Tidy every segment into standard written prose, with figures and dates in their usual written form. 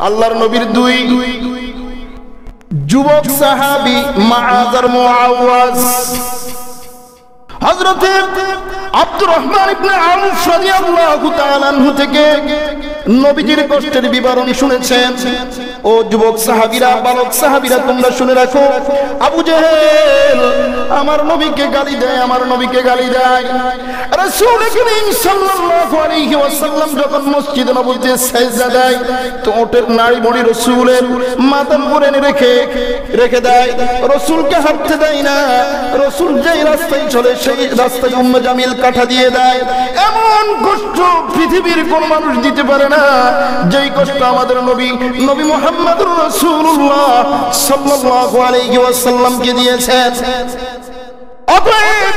আল্লাহর নবীর দুই যুবক সাহাবী মুআয আর মুআওয়াজ। হযরত আব্দুর রহমান ইবনে আউফ রাদিয়াল্লাহু তাআলা আনহু থেকে নবীজির কষ্টের বিবরণ শুনেছেন। ও যুবক সাহাবীরা, বালক সাহাবীরা, তোমরা শুনে রাখো, আবু জেহেল আমার নবীকে গালি দেয়, আমার নবীকে গালি দেয়। রাসূল করিম সাল্লাল্লাহু আলাইহি ওয়াসাল্লাম যখন মসজিদে নববীতে সিজদা দেয় তো ওটের নাড়ি বড়ি রাসূলের মাথার উপরে রেখে দেয়, রাসূলকে হাঁটতে দেয় না। রাসূল যেই রাস্তায় চলে সেই রাস্তায় উম্মে জামিল কাঁটা দিয়ে দেয়। এমন কষ্ট পৃথিবীর কোন মানুষ দিতে পারে না যেই কষ্ট আমাদের নবী মুহাম্মদুর রাসূলুল্লাহ সাল্লাল্লাহু আলাইহি ওয়াসাল্লামকে দিয়েছেন। অতএব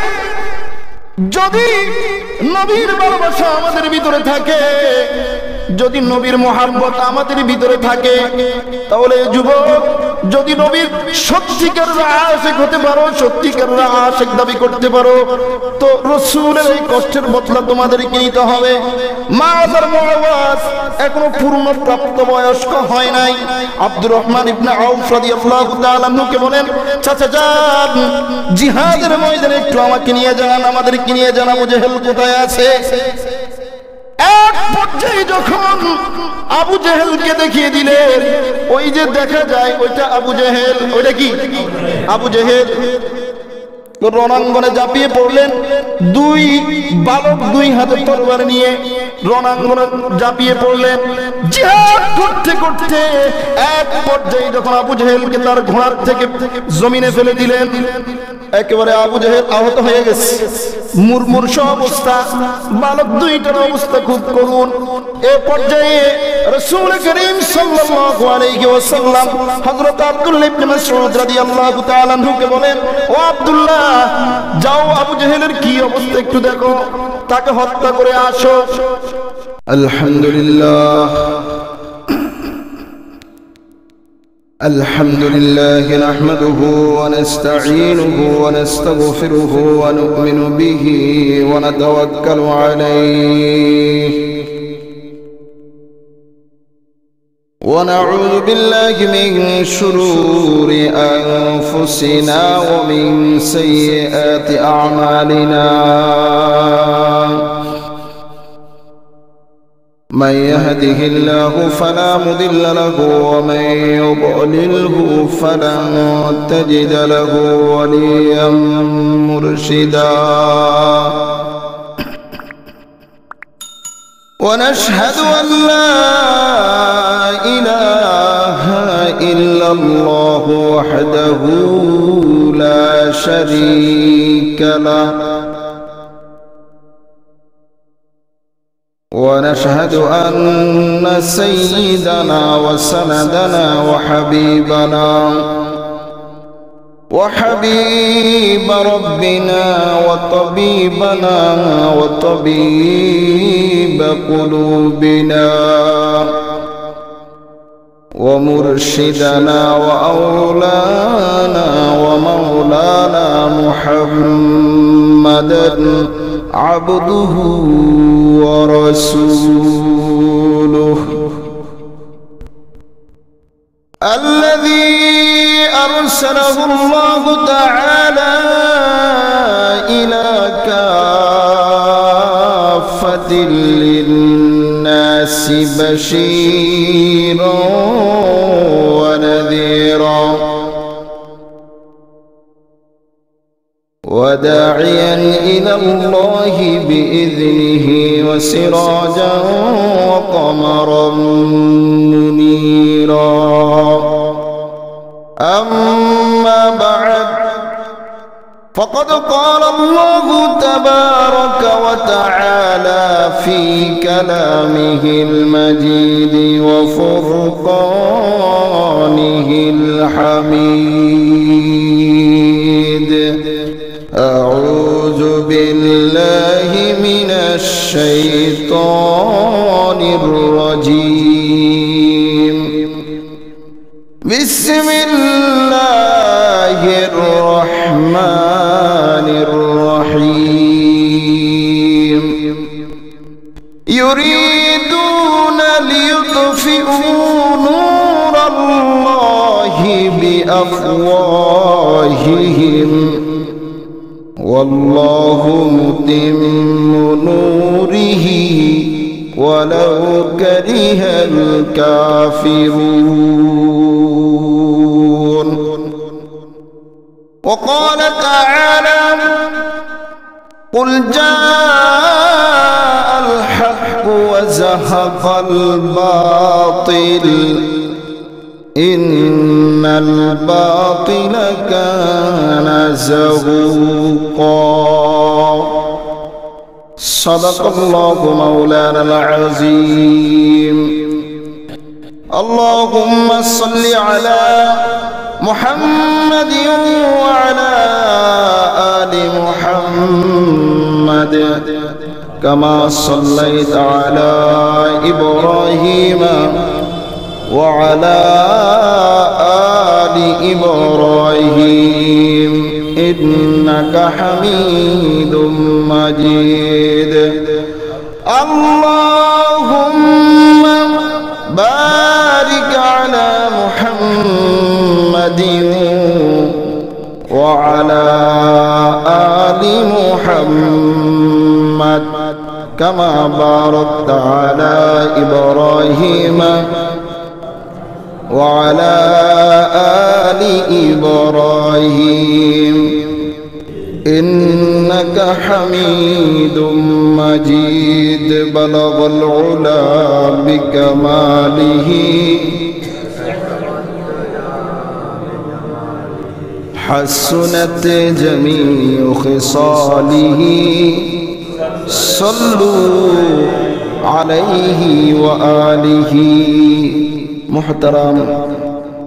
যদি নবীর ভালোবাসা আমাদের ভিতরে থাকে, যদি নবীর মহব্বত আমাদের ভিতরে থাকে, তাহলে যুবক যদি নবীর সত্যিকার আশিক হতে পারো, সত্যিকার আশিক দাবি করতে পারো, তো রাসূলের এই কষ্টের বদলা তোমাদেরকে নিতে হবে। মুআয আর মুআওয়াজ এখনো পূর্ণ প্রাপ্তবয়স্ক হয় নাই। আব্দুর রহমান ইবনে আউফ রাদিয়াল্লাহু তাআলা আনহুকে বলেন, চাচা যান জিহাদের ময়দানে একটু আমাকে নিয়ে যান, আমাদেরকে নিয়ে যান, আবু জেহেল কোথায় আছে। এক পর্যায়ে যখন আবু জেহেলকে দেখিয়ে দিলেন, ওই যে দেখা যায় ওইটা আবু জেহেল, ওইটা কি আবু জেহেল, রণাঙ্গনে ঝাঁপিয়ে পড়লেন। দুই বালক দুই হাতে তরবারি নিয়ে রণাঙ্গনে ঝাঁপিয়ে পড়লেন। জিহাদ করতে করতে এক পর্যায়ে যখন আবু জেহেলকে তার ঘোড়ার থেকে জমিনে ফেলে দিলেন, একেবারে আবু জেহেল আহত হয়ে গেছে, মুরমুরষ অবস্থা, বালক দুইটার অবস্থা খুব করুণ। এ পর্যায়ে রাসূল করিম সাল্লাল্লাহু আলাইহি ওয়াসাল্লাম হযরত আব্দুল্লাহ ইবনে মাসউদ রাদিয়াল্লাহু তাআলা আনহুকে বলেন, ও আব্দুল্লাহ যাও আবু জেহেলের কি অবস্থা একটু দেখো, তাকে হত্যা করে আসো। আলহামদুলিল্লাহ الحمد لله نحمده ونستعينه ونستغفره ونؤمن به ونتوكل عليه ونعوذ بالله من شرور أنفسنا ومن سيئات أعمالنا من يهده الله فلا مضل له ومن يضلله فلن تجد له وليا مرشدا ونشهد أن لا إله إلا الله وحده لا شريك له ونشهد أن سيدنا وسندنا وحبيب ربنا وطبيبنا وطبيب قلوبنا ومرشدنا وأولانا ومولانا محمدا عبده ورسوله الذي أرسله الله تعالى إلى كافة للناس بشيرا ونذيرا وداعيا إلى الله بإذنه وسراجا وقمرا منيرا أما بعد فقد قال الله تبارك وتعالى في كلامه المجيد وفرقانه الحميد أعوذ بالله من الشيطان الرجيم بسم الله الرحمن الرحيم يريدون ليطفئوا بأفواههم والله متم نوره ولو كره الكافرون. وقال تعالى قل جاء الحق وزهق الباطل إن الباطل كان زهوقا. صدق الله مولانا العظيم. اللهم صل على محمد وعلى آل محمد كما صليت على إبراهيم وعلى آل إبراهيم إنك حميد مجيد. اللهم بارك على محمد وعلى آل محمد كما باركت على إبراهيم وعلى آل إبراهيم إنك حميد مجيد. بلغ العلا بكماله حسنت جميع خصاله صلوا عليه وآله. محترم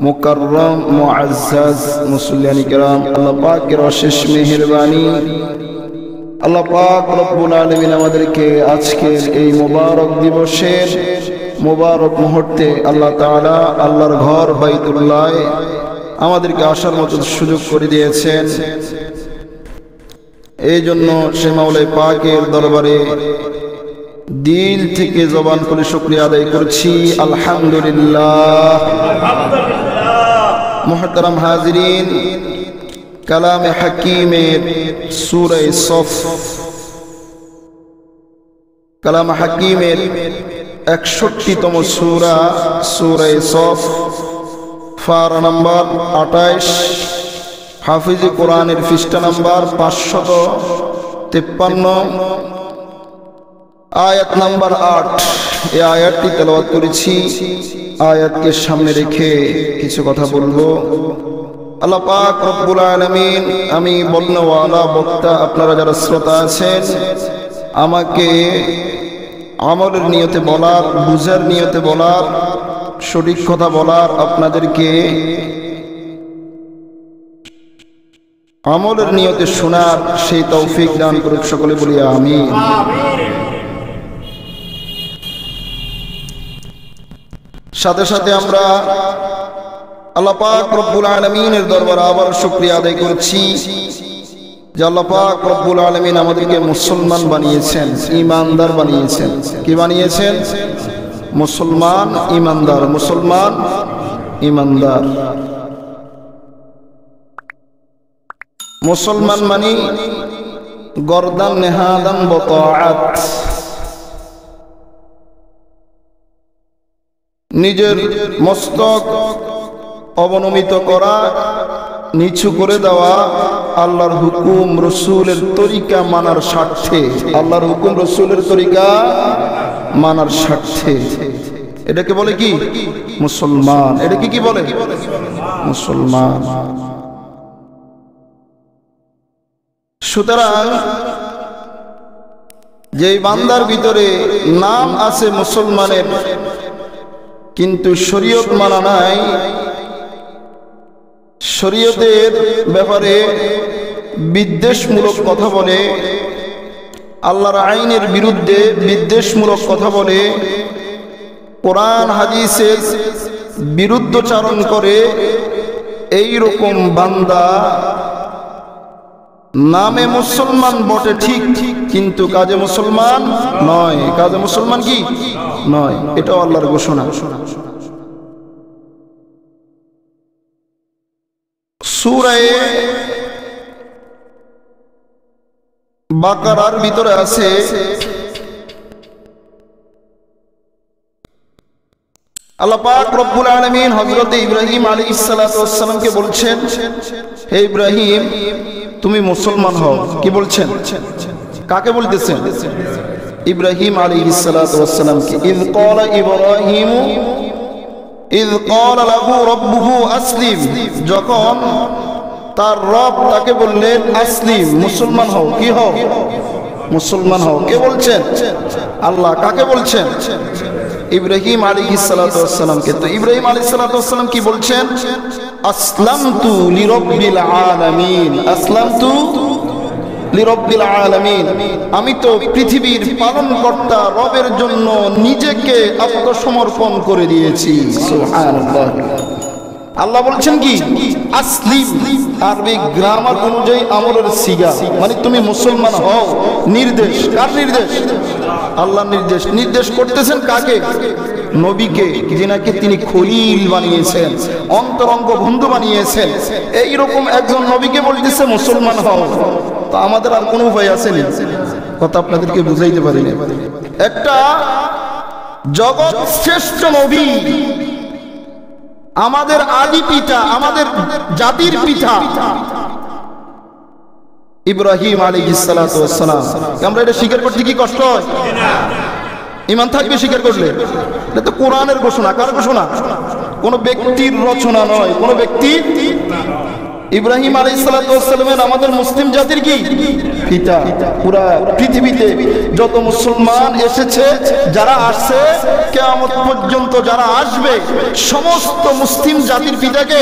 মুকাররম মুআজ্জাজ মুসল্লিয়ান কিরাম, আল্লাহ পাকের অশেষ মেহেরবানি, আল্লাহ পাক রব্বুল আলামিন আমাদেরকে আজকের এই মোবারক দিবসের মোবারক মুহূর্তে আল্লাহ তাআলা আল্লাহর ঘর বাইতুল্লাহ আমাদেরকে আসার মতো সুযোগ করে দিয়েছেন। এই জন্য সে মাওলাই পাকের দরবারে দিল থেকে জবান করে শুকরিয়া আদায় করছি, আলহামদুলিল্লাহ। মুহতারাম হাজিরিন, কালামে হাকিমের সূরা সফ, কালামে হাকিমের 61তম সূরা সূরা সফ, ফারা নাম্বার 28, হাফিজে কোরআনের পৃষ্ঠা নাম্বার 553, আয়াত নাম্বার 8। এই আয়াতটি তেলাওয়াত করেছি। আয়াতকে সামনে রেখে কিছু কথা বলবো। আল্লাহ পাক রব্বুল আলামিন, আমি বলনেওয়ালা বক্তা, আপনারা যারা শ্রোতা আছেন, আমাকে আমলের নিয়তে বলার, বুঝার নিয়তে বলার, সঠিক কথা বলার, আপনাদেরকে আমলের নিয়তে শোনার সেই তৌফিক দান করুক, সকলে বলি আমিন। সাথে সাথে আমরা আল্লাহ পাক রব্বুল আলামিনের দরবারে আবার শুকরিয়া আদায় করছি যে আল্লাহ পাক রব্বুল আলামিন আমাদেরকে মুসলমান বানিয়েছেন, ঈমানদার বানিয়েছেন। কি বানিয়েছেন? মুসলমান ঈমানদার, মুসলমান ঈমানদার। মুসলমান মানে গর্দান নেহাদান বতাআত, নিজের মস্তক অবনমিত করা, নিচু করে দেওয়া, আল্লাহর হুকুম রসুলের তরিকা মানার স্বার্থে, আল্লাহর হুকুম রসুলের তরিকা মানার স্বার্থে, এটাকে বলে কি? মুসলমান। এটাকে কি বলে? মুসলমান। সুতরাং যেই বান্দার ভিতরে নাম আছে মুসলমানের, কিন্তু শরীয়ত মানা নাই, শরীয়তের ব্যাপারে বিদ্বেষমূলক কথা বলে, আল্লাহর আইনের বিরুদ্ধে বিদ্বেষমূলক কথা বলে, কোরআন হাদিসের বিরুদ্ধচারণ করে, এই রকম বান্দা নামে মুসলমান বটে ঠিক, কিন্তু কাজে মুসলমান নয়। কাজে মুসলমান কি নয়, এটাও আল্লাহর ঘোষণা। সূরা বাকারার ভিতরে আছে আল্লাহ পাক রব্বুল আলামিন হযরত ইব্রাহিম আলাইহিস সালাতু ওয়াস সালামকে বলছেন, হে ইব্রাহিম তুমি মুসলমান হও। কি বলছেন? কাকে বলতেছেন? ইব্রাহিম আলাইহিস সালাতু ওয়াস সালামকে। ইয ক্বালা ইব্রাহিম ইয ক্বালা লাহু রাব্বুহু আসলিম, যখন তার রব তাকে বললেন আসলিম, মুসলমান হও। কি হও? মুসলমান হও। কে বলছেন? আল্লাহ। কাকে বলছেন? ইব্রাহিম আলাইহিস সালাতু ওয়াস সালামকে। তো ইব্রাহিম আলাইহিস সালাতু ওয়াস সালাম কি বলছেন? আসলামতু লিরাব্বিল আলামিন, আসলামতু লিরাব্বিল আলামিন, আমি তো পৃথিবীর পালনকর্তা রবের জন্য নিজেকে আত্মসমর্পণ করে দিয়েছি। সুবহানাল্লাহ। আল্লাহ বলছেন কি? আসলিম, আরবি গ্রামার অনুযায়ী আমলের সিগা, মানে তুমি মুসলমান হও। নির্দেশ কার নির্দেশ? আল্লাহর নির্দেশ। নির্দেশ করতেছেন কাকে? নবীকে, যিনাকে তিনি খলিল বানিয়েছেন, অন্তরঙ্গ বন্ধু বানিয়েছেন। এইরকম একজন নবীকে বলতেছে মুসলমান হও। তো আমাদের আর কোনো উপায় আছে না? কথা আপনাদেরকে বুঝাইতে পারি না। একটা জগৎ শ্রেষ্ঠ নবী, আমাদের আদি পিতা, আমাদের জাতির পিতা ইব্রাহিম আলাইহিস সালাতু ওয়াস সালাম। আমরা এটা স্বীকার করতে কি কষ্ট হয়? ঈমান থাকবে স্বীকার করলে। এটা তো কোরআনের ঘোষণা। কার ঘোষণা? কোন ব্যক্তির রচনা নয়, কোন ব্যক্তি। ইব্রাহিম আলাইহিস সালাতু ওয়াস সালামের আমাদের মুসলিম জাতির কি পিতা। পুরা পৃথিবীতে যত মুসলমান এসেছে, যারা আসছে, কিয়ামত পর্যন্ত যারা আসবে, সমস্ত মুসলিম জাতির পিতাকে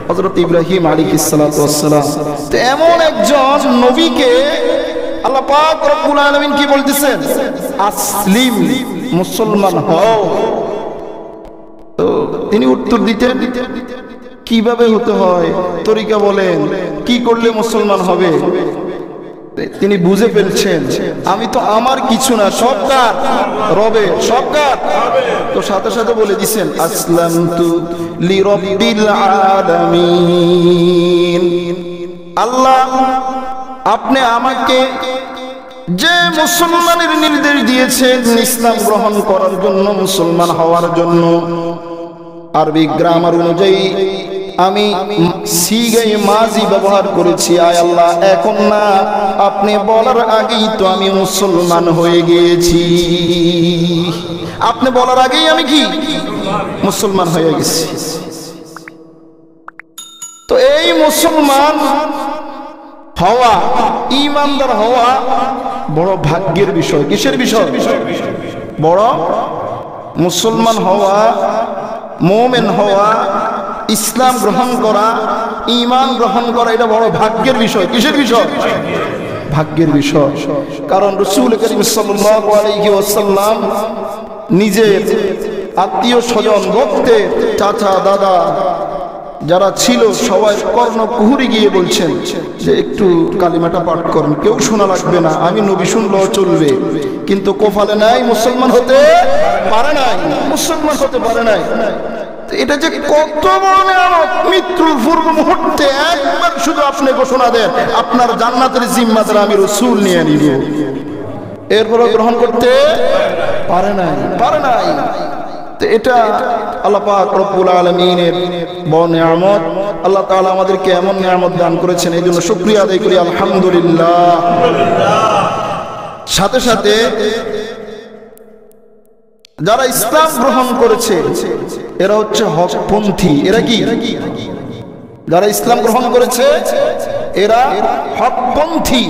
হযরত ইব্রাহিম আলাইহিস সালাতু ওয়াস সালাম। তো এমন একজন নবীকে আল্লাহ পাক রব্বুল আলামিন কি বলতেছেন? আসলিম, মুসলমান হও। তো তিনি উত্তর দিতেন, কিভাবে হতে হয় তরিকা বলেন, কি করলে মুসলমান হবে? তিনি বুঝে ফেলছেন আমি তো আমার কিছু না, সব কার? রবে। সব কার? তো সাথে সাথে বলে দিছেন আসলামতু লিরাব্বিল আলামিন। আল্লাহ আপনি আমাকে যে মুসলমানের নির্দেশ দিয়েছেন ইসলাম গ্রহণ করার জন্য, মুসলমান হওয়ার জন্য, আরবি গ্রামার অনুযায়ী আমি সিগাই মাজি ব্যবহার করেছি। আয় আল্লাহ, এখন না, আপনি বলার আগেই তো আমি মুসলমান হয়ে গিয়েছি। আপনি বলার আগেই আমি কি মুসলমান হয়ে গেছি। তো এই মুসলমান হওয়া, ঈমানদার হওয়া বড় ভাগ্যের বিষয়। কিসের বিষয়? বড় মুসলমান হওয়া, মুমিন হওয়া, ইসলাম গ্রহণ করা, ঈমান গ্রহণ করা, এটা বড় ভাগ্যের বিষয়। কিসের বিষয়? ভাগ্যের বিষয়। কারণ রাসূল করিম সাল্লাল্লাহু আলাইহি ওয়াসাল্লাম নিজের আত্মীয় স্বজন, রক্তের চাচা, দাদা যারা ছিল সবাই কর্ণকুহুরি গিয়ে বলছেন যে একটু কালিমাটা পাঠ করেন। কেউ শোনা লাগবে না, আমি নবী শুনলেও চলবে। কিন্তু কপালে নাই, মুসলমান হতে পারে নাই, মুসলমান হতে পারে নাই। এটা যে কত বড় নিয়ামত! মৃত্যুর পূর্ব মুহূর্তে একবার শুধু আপনি ঘোষণা দেন আপনার জান্নাতের জিম্মাদার আমি রাসূল নিয়ে নিব, এরপরও গ্রহণ করতে পারে নাই, পারে নাই। তো এটা আল্লাহ পাক রব্বুল আলামিনের বড় নিয়ামত। আল্লাহ তাআলা আমাদেরকে এমন নিয়ামত দান করেছেন, এই জন্য শুকরিয়া আদায় করি আলহামদুলিল্লাহ। সাথে সাথে যারা ইসলাম গ্রহণ করেছে এরা হচ্ছে হকপন্থী। এরা কি? যারা ইসলাম গ্রহণ করেছে এরা হকপন্থী।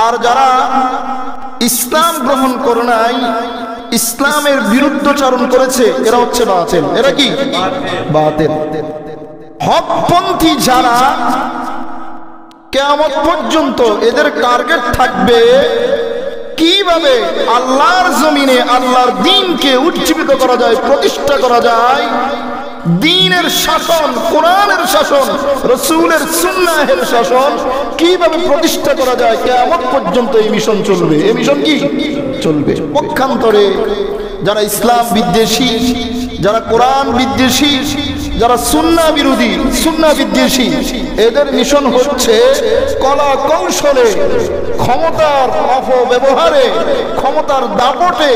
আর যারা ইসলাম গ্রহণ করে নাই, ইসলামের বিরুদ্ধচারণ করেছে, এরা হচ্ছে বাতিল। এরা কি? বাতিল। হকপন্থী যারা, কিয়ামত পর্যন্ত এদের টার্গেট থাকবে কিভাবে আল্লাহর জমিনে আল্লাহর দ্বীনকে উজ্জীবিত করা যায়, প্রতিষ্ঠা করা যায়। দ্বীনের শাসন, কোরআনের শাসন, রাসূলের সুন্নাহের শাসন কিভাবে প্রতিষ্ঠা করা যায়, কিয়ামত পর্যন্ত এই মিশন চলবে। এই মিশন কি চলবে? পক্ষান্তরে যারা ইসলাম বিদ্বেষী, যারা কোরআন বিদ্বেষী, যারা সুন্নাহ বিরোধী, সুন্নাহ বিদ্বেষী, এদের মিশন হচ্ছে কলা কৌশলে, ক্ষমতার অপব্যবহারে, ক্ষমতার দাপটে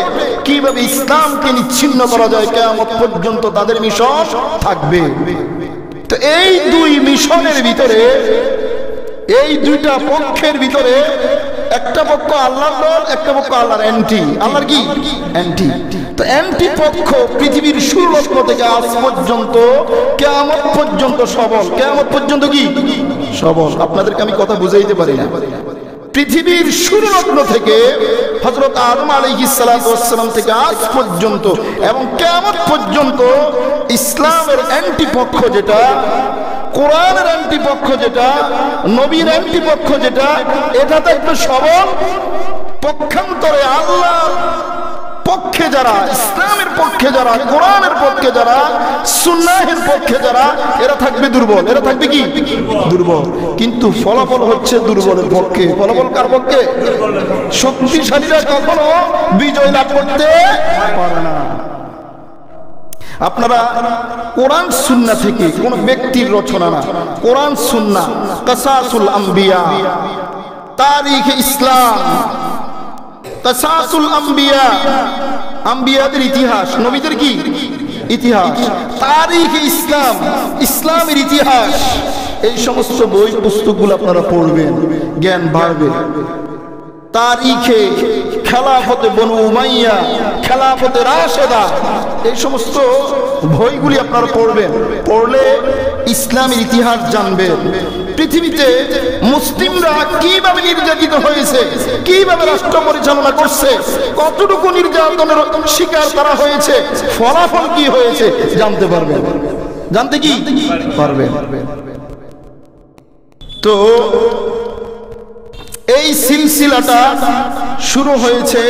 কিভাবে ইসলামকে নিচ্ছিন্ন করা যায়, কিয়ামত পর্যন্ত তাদের মিশন থাকবে। তো এই দুই মিশনের ভিতরে, এই দুইটা পক্ষের ভিতরে একটা পক্ষ আল্লাহর দল, একটা পক্ষ আল্লাহর অ্যান্টি। আল্লাহর কি অ্যান্টি? তো অ্যান্টি পক্ষ পৃথিবীর শুরু লগ্ন থেকে আজ পর্যন্ত কিয়ামত পর্যন্ত সবল। কিয়ামত পর্যন্ত কি সবল? আপনাদেরকে আমি কথা বুঝাইতে পারি না। পৃথিবীর শুরু লগ্ন থেকে হযরত আদম আলাইহিস সালাতু ওয়াস সালাম থেকে আজ পর্যন্ত এবং কিয়ামত পর্যন্ত ইসলামের অ্যান্টি পক্ষ যেটা, কোরআনের অ্যান্টি পক্ষ যেটা, নবীর অ্যান্টি পক্ষ যেটা, এটা তো একটু সবল। পক্ষান্তরে আল্লাহর পক্ষে যারা, ইসলামের পক্ষে যারা, কোরআনের পক্ষে যারা, সুন্নাহের পক্ষে যারা, এরা থাকবে দুর্বল। এরা থাকবে কি দুর্বল। কিন্তু ফলাফল হচ্ছে দুর্বলের পক্ষে। ফলাফল কার পক্ষে? শক্তিশালীরা কখনো বিজয় লাভ করতে পারে না। আপনারা কোরআন সুন্নাহ থেকে, কোন ব্যক্তির রচনা না, কোরআন সুন্নাহ, কাসাসুল আম্বিয়া, তারিখ ইসলাম, কাসাসুল আম্বিয়া, আম্বিয়াদের ইতিহাস, নবীদের কি ইতিহাস, তারিখ ইসলাম, ইসলামের ইতিহাস, এই সমস্ত বই পুস্তকগুলো আপনারা পড়বেন, জ্ঞান বাড়বে। তারিখে খেলাফতে বনু উমাইয়া, খেলাফতে রাশেদা, এই সমস্ত বইগুলি আপনারা পড়বেন। পড়লে ইসলামের ইতিহাস জানবেন। পৃথিবীতে মুসলিমরা কিভাবে নির্যাতিত হয়েছে, কিভাবে রাষ্ট্র পরিচালনা করছে, কতটুকু নির্যাতনের শিকার তারা হয়েছে, ফলাফল কি হয়েছে জানতে পারবেন। জানতে কি পারবেন। তো এই সিলসিলাটা শুরু হয়েছে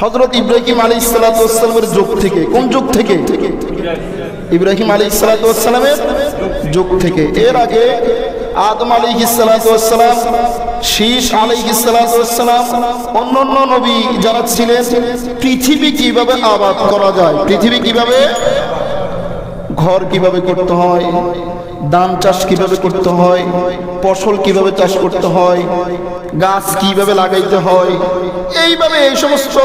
হযরত ইব্রাহিম আলাইহিস সালাতু ওয়াস সালামের যুগ থেকে। কোন যুগ থেকে? ইব্রাহিম আলাইহিস সালাতু ওয়াস সালামের যুগ থেকে। এর আগে আদম আলাইহিস সালাতু ওয়াস সালাম, শীস আলাইহিস সালাতু ওয়াস সালাম, অন্যান্য নবী যারা ছিলেন, পৃথিবী কিভাবে আবাদ করা যায়, পৃথিবী কিভাবে, ঘর কিভাবে করতে হয়, ধান চাষ কিভাবে করতে হয়, ফসল কিভাবে চাষ করতে হয়, গাছ কিভাবে লাগাইতে হয়, এইভাবে এই সমস্ত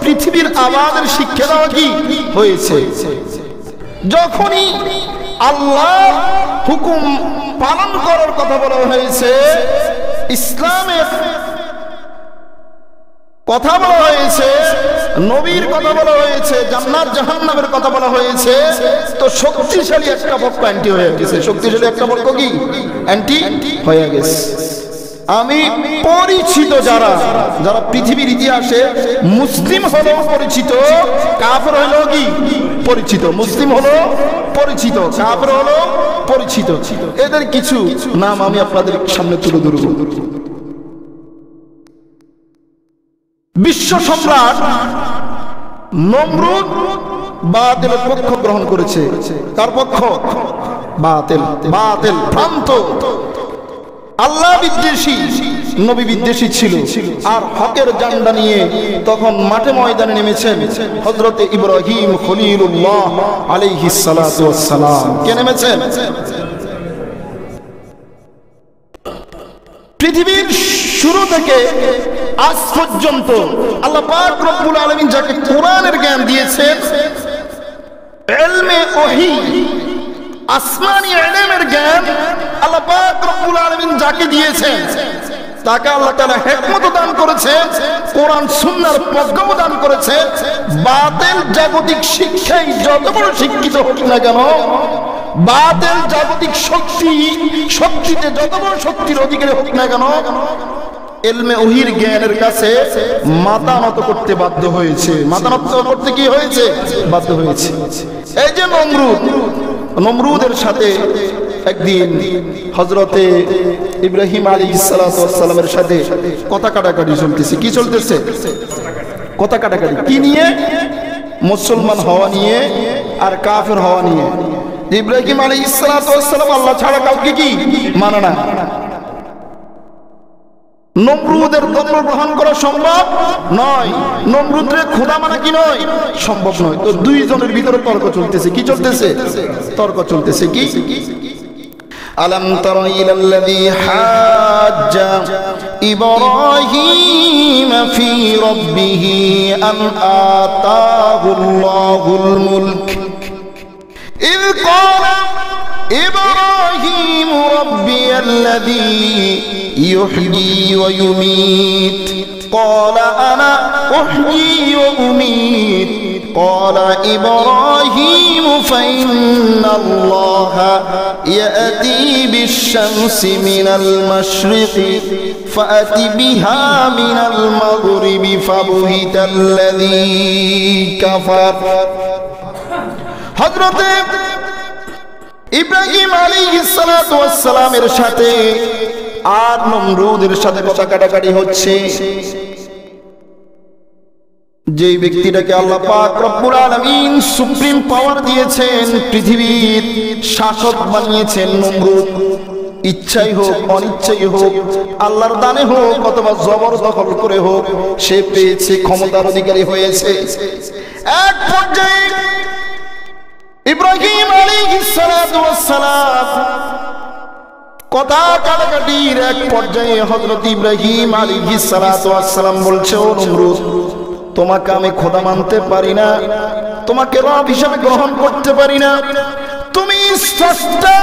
পৃথিবীর আবাদের শিক্ষা দেওয়া কি হয়েছে। যখনই আল্লাহর হুকুম পালন করার কথা বলা হয়েছে, ইসলামের কথা বলা হয়েছে, নবীর কথা বলা হয়েছে, জান্নাত জাহান্নামের কথা বলা হয়েছে, তো শক্তিশালী একটা পক্ষ অ্যান্টি হয়ে গেছে। শক্তিশালী একটা পক্ষ কি অ্যান্টি হয়ে গেছে। আমি পরিচিত যারা, যারা পৃথিবীর ইতিহাসে মুসলিম হলেও পরিচিত, কাফের হলেও কি পরিচিত, মুসলিম হলো পরিচিত, কাফের হলো পরিচিত, এদের কিছু নাম আমি আপনাদের সামনে তুলে ধরব। বিশ্ব সম্রাট নমরুদ বাতিলের পক্ষ গ্রহণ করেছে। কার পক্ষ? বাতিল, বাতিল, ভ্রান্ত, আল্লাহ বিদ্বেষী, নবী বিদ্বেষী ছিল। আর হকের জান্ডা নিয়ে তখন মাঠে ময়দানে নেমেছেন হযরতে ইব্রাহিম খলিলুল্লাহ আলাইহিস সালাতু ওয়াস সালাম। কে নেমেছেন? পৃথিবীর শুরু থেকে আজ পর্যন্ত আল্লাহ পাক রব্বুল আলামিন যাকে কোরআনের জ্ঞান দিয়েছেন, ইলমে ওহী, আসমানি ইলমের জ্ঞান আল্লাহ পাক রব্বুল আলামিন যাকে দিয়েছেন, তাকে আল্লাহ তাআলা হিকমত দান করেছে, কোরআন সুন্নাহর প্রজ্ঞা দান করেছে। বাতিল জাগতিক শিক্ষায় যত বড় শিক্ষিত হোক না কেন, বাতিল জাগতিক শক্তিতে যত বড় শক্তির অধিকারী হোক না কেন, ইলমে ওহীর জ্ঞানের কাছে মাথা নত করতে বাধ্য হয়েছে। মাথা নত করতে কি হয়েছে? বাধ্য হয়েছে। এই যে নমরুদের সাথে একদিন হযরতে ইব্রাহিম আলাইহিস সালাতু ওয়াস সালামের সাথে কথা কাটাকাটি চলতেছে। কি চলতেছে? কথা কাটাকাটি। কি নিয়ে? মুসলমান হওয়া নিয়ে আর কাফের হওয়া নিয়ে। ইব্রাহিম আলাইহিস সালাতু ওয়াস সালাম আল্লাহ ছাড়া কাউকে কি মানে না। নমরুদের ধর্ম গ্রহণ করা সম্ভব নয়, নমরুদের খোদা মানা কি নয়, সম্ভব নয়। তো দুইজনের ভিতরে তর্ক চলতেছে, কি চলতেছে? তর্ক চলতেছে কি? আলাম তারা ইলাল্লাযী হাজ্জা ইব্রাহীম ফী রাব্বিহি আন আতাহুল্লাহুল মুলক ইয ক্বালা ইব্রাহীম রাব্বিয়াল্লাযী ইউহয়ী ওয়া ইউমীত ক্বালা আনা উহয়ী ওয়া উমীত قال إبراهيم فإن الله يأتي بالشمس من المشرق فأت بها من المغرب فبهت الذي كفر حضرت ইব্রাহিম আলাইহিস সালাতু ওয়াস সালামের সাথে আর নমরুদের সাথে কথা কাটাকাটি হচ্ছে। যেই ব্যক্তিটাকে আল্লাহ পাক রব্বুল আলামিন সুপ্রিম পাওয়ার দিয়েছেন, পৃথিবীর শাসক বানিয়েছেন, নমরুদ ইচ্ছাই হোক অনিচ্ছাই হোক, আল্লাহর দানে হোক অথবা জবরদখল করে হোক, সে পেয়েছে, ক্ষমতার অধিকারী হয়েছে। এক পর্যায়ে ইব্রাহিম আলাইহিস সালাতু ওয়াস সালাম কথা কাটাকাটির এক পর্যায়ে হযরত ইব্রাহিম আলাইহিস সালাতু ওয়াস সালাম বলছে, ও নমরুদ, তোমাকে আমি খোদা মানতে পারি না, তোমাকে রব হিসেবে গ্রহণ করতে পারি না, তুমি স্রষ্টা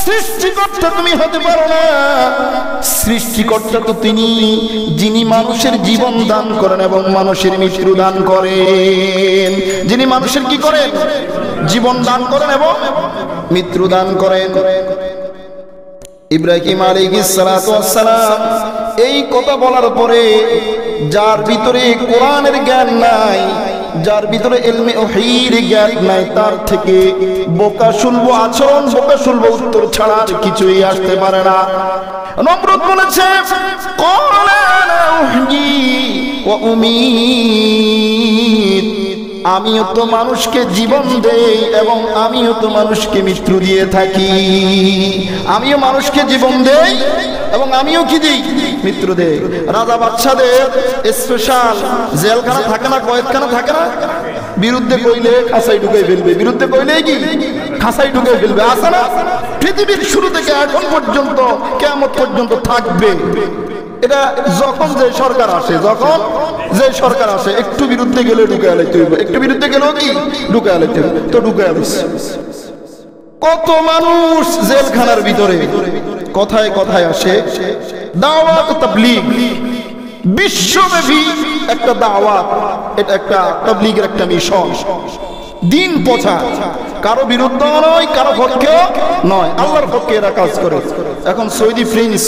সৃষ্টিকর্তা তুমি হতে পারো না। সৃষ্টিকর্তা তো তিনি যিনি মানুষের জীবন দান করেন এবং মানুষের মৃত্যু দান করেন, যিনি মানুষের কি করেন? জীবন দান করেন এবং মৃত্যু দান করেন। ইব্রাহিম আলাইহিস সালাতু ওয়াস সালাম এই কথা বলার পরে যার ভিতরে কোরআনের জ্ঞান নাই, যার ভিতরে ইলমে ওহীর জ্ঞান নাই, তার থেকে বোকা শুনবো আচরণ, বোকা শুনবো উত্তর ছাড়া আর কিছুই আসতে পারে না। নমরুদ বলেছে, ক্বালা আনা উহয়ী ওয়া উমীত, আমিও তো মানুষকে জীবন দেই এবং আমিও তো মানুষকে মৃত্যু দিয়ে থাকি। আমিও মানুষকে জীবন দেই এবং আমিও কি দিই? মৃত্যু দেই। রাজা বাদশাদের স্পেশাল জেলখানা থাকে না, কয়েদখানা থাকে না? বিরুদ্ধে কইলে খাঁচাই ঢুকাই ফেলবে, বিরুদ্ধে কইলে কি খাঁচাই ঢুকাই ফেলবে, আছে না? পৃথিবীর শুরু থেকে এখন পর্যন্ত কিয়ামত পর্যন্ত থাকবে। এটা যখন যে সরকার আসে, যখন যে সরকার আসে, একটু বিরুদ্ধে গেলে ঢুকায় লাইতে হইব, একটু বিরুদ্ধে গেলেও কি ঢুকায় লাইতে হইব, তো ঢুকায় লাইছে। কত মানুষ জেলখানার ভিতরে, কথায় কথায় আসে দাওয়াত তাবলীগ, বিশ্বব্যাপী একটা দাওয়াত, এটা একটা তাবলীগের একটা মিশন, দিন প্রচার, কারো বিরুদ্ধে নয়, কারো পক্ষে নয়, আল্লাহর পক্ষে এরা কাজ করে। এখন সৌদি প্রিন্স,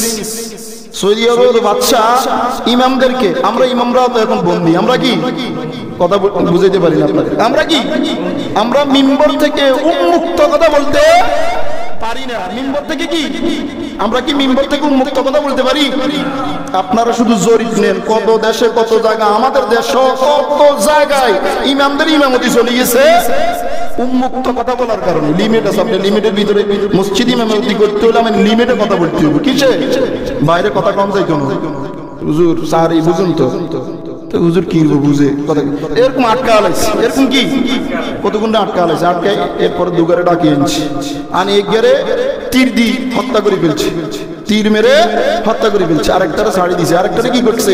সৌদি আরবের বাদশাহ ইমামদেরকে, আমরা ইমামরাও তো এখন বন্দী, আমরা কি কথা বুঝাইতে পারি না আপনাদের, আমরা কি, আমরা মিম্বর থেকে উন্মুক্ত কথা বলতে পারি না। মিম্বর থেকে কি, আমরা কি মিম্বর থেকে উন্মুক্ত কথা বলতে পারি? আপনারা শুধু জরিপ নেন, কত দেশে কত জায়গা, আমাদের দেশে কত জায়গায় ইমামদের ইমামতি চলে গেছে উন্মুক্ত কথা বলার কারণে। লিমিট আছে, আপনি লিমিটের ভিতরে মসজিদ ইমামতি করতে হলে আমি লিমিটে কথা বলতে হবে। কিসে? বাইরে কথা কম যায় কেন? হুজুর সারি বুঝুন তো, হুজুর কি বুঝে কথা এরকম আটকা আলাইছে, এরকম কি কতগুণটা আটকা আলাইছে, আটকাই এরপরে দুগারে ডাকিয়ে আনছি, আনি এক গেরে তীর দি হত্যা করে ফেলছে, তীর মেরে হত্যা করে ফেলছে, আরেকটারে ছাড়ি দিছে, আরেকটারে কি করছে?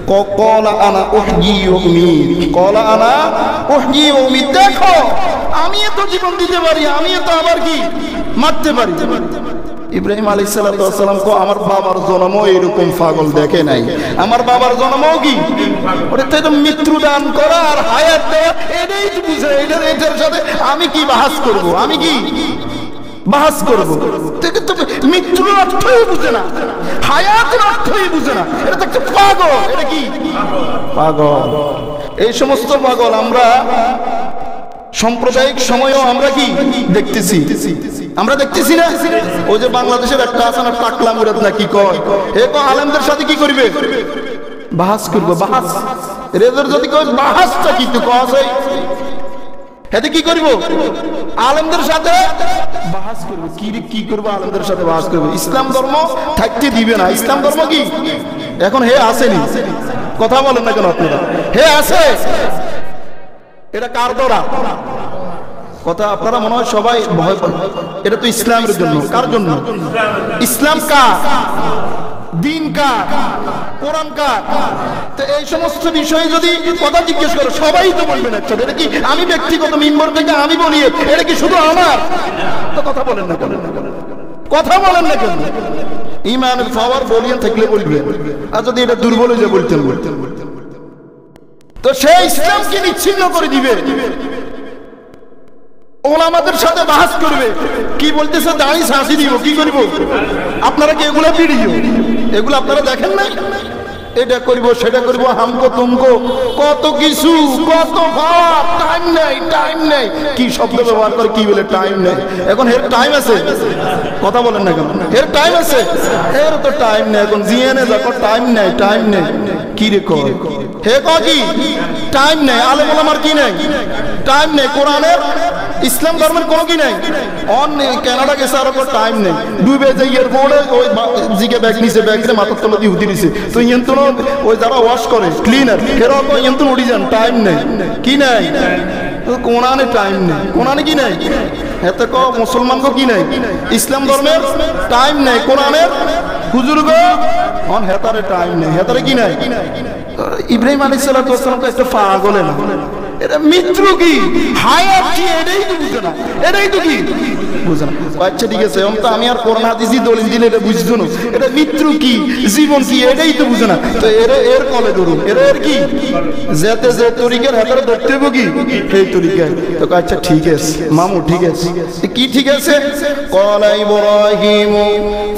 ক্বালা আনা উহয়ী ওয়া উমীত, ক্বালা আনা উহয়ী ওয়া উমীত, দেখো আমি তো জীবন দিতে পারি, আমি তো আবার কি মারতে পারি। ইব্রাহিম আলাইহিস সালাতু ওয়াস সালাম কো, আমার বাবার জন্মও এরকম পাগল দেখে নাই, আমার বাবার জন্মও কি ওটা তো মৃত্যু দান করা আর হায়াত দেওয়া, এটাই তো বুঝে, এটার সাথে আমি কি বাহাস করব, আমি কি বাহাস করব? কিন্তু মৃত্যুর অর্থই বুঝে না, হায়াতের অর্থই বুঝে না, এটা তো একটা পাগল, এটা কি পাগল। এই সমস্ত পাগল আমরা সাম্প্রদায়িক সময়ও আমরা কি দেখতেছি, আমরা দেখতেছি না? ওই যে বাংলাদেশের একটা আছে না, টাকলা মুরাদ না কি কয়, এ কো আলেমদের সাথে কি করবে? বাহাস করবে, বাহাস। রেজর যদি কয় বাহাসটা কি তো কয়, এতে কি করব? আলেমদের সাথে বাহাস করব। কি করব? আলেমদের সাথে বাহাস করব। ইসলাম ধর্ম থাকতে দিবে না। ইসলাম ধর্ম কি এখন হে আসেনি? কথা বলেন না কেন আপনারা? হে আছে, এটা কার দ্বারা কথা? আপনারা মনে হয় সবাই ভয় পান। এটা তো ইসলামের জন্য। কার জন্য? ইসলাম কার? দিন কার? কোরআন কার? তো এই সমস্ত বিষয়ে যদি কথা জিজ্ঞেস করো সবাই তো বলবেন একটা, এটা কি আমি ব্যক্তিগত মিম্বর থেকে আমি বলি এটা কি শুধু আমার? তো কথা বলেন না কেন? কথা বলেন না কেন? ইমানের পাওয়ার বলিয়ে থাকলে বলবেন, আর যদি এটা দুর্বল হয়ে যায় বলতেন। তো সেই ইসলামকে নিচ্ছিন্ন করে দিবে, ওলামাদের সাথে বাহাস করবে। কি বলতেছে? দাঁড়ি শাসি দিব। কি করব? আপনারা কি এগুলো ভিডিও এগুলো আপনারা দেখেন না? এটা করব সেটা করব, হামকো তুমকো কত কিছু, কত ভাব। টাইম নেই কি শব্দ ব্যবহার করে, কি বলে টাইম নেই। এখন এর টাইম আছে? কথা বলেন না কেন? এর টাইম আছে? এর তো টাইম নেই। এখন জিএনএ দেখো টাইম নেই কি রে কয় হে কি টাইম নেই? আলেম ওলামার কি নেই? টাইম নেই। কোরআনের ইসলাম ধর্মের কোনো কি নেই? অন কানাডা গেছে আর কোনো টাইম নেই। ডুবে যে এয়ারপোর্টে ওই জিকে ব্যাগ নিছে, ব্যাগরে মাথার তলা দিয়ে উঠে দিছে। তো ইয়ন্তন ওই যারা ওয়াশ করে ক্লিনার এরাও তো ইয়ন্তন উঠে যান। টাইম নেই। কি নেই? কোরআনে টাইম নেই। কোরআনে কি নেই? এতে ক মুসলমান কো কি নেই? ইসলাম ধর্মের টাইম নেই। কোরআনের হুজুর গো অন হেতারে টাইম নেই। হেতারে কি নেই? ইব্রাহিম আলাইহিস সালাতু ওয়াস সালাম তো একটা পাগল না, এটা মৃত্যু কি হায়াত কি এটাই তো বুঝে না। এটাই তো কি বুঝে না। আচ্ছা ঠিক আছে, আমি আর কোরআন হাদিসি দলিল দিলে এটা বুঝছো না। এটা মৃত্যু কি জীবন কি এটাই তো বুঝে না। তো এর কলে ধরুন, এর কি যেতে যে তরিকার হাতারে ধরতে হবে কি এই তরিকায়। তো আচ্ছা ঠিক আছে মামু, ঠিক আছে। কি ঠিক আছে? ক্বালা ইব্রাহিম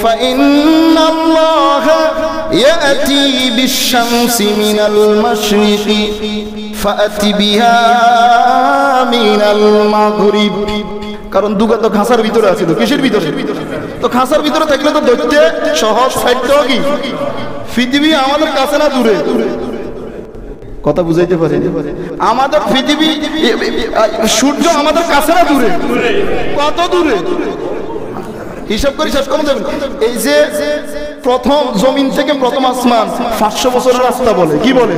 ফাইন্নাল্লাহা ইয়াতি বিশ-শামসি মিনাল মাশরিকি ফাআতি বিহা মিনাল মাগরিব। কারণ দুগা তো খাঁচার ভিতরে আছে। তো কিসের ভিতরে? তো খাঁচার ভিতরে থাকলে তো ধরতে সহজ। সাইডটা কি পৃথিবী আমাদের কাছে না দূরে? কথা বুঝাইতে পারে? আমাদের পৃথিবী সূর্য আমাদের কাছে না দূরে? কত দূরে হিসাব করে শেষ করে দেবেন। এই যে প্রথম জমিন থেকে প্রথম আসমান 500 বছরের রাস্তা বলে। কি বলে?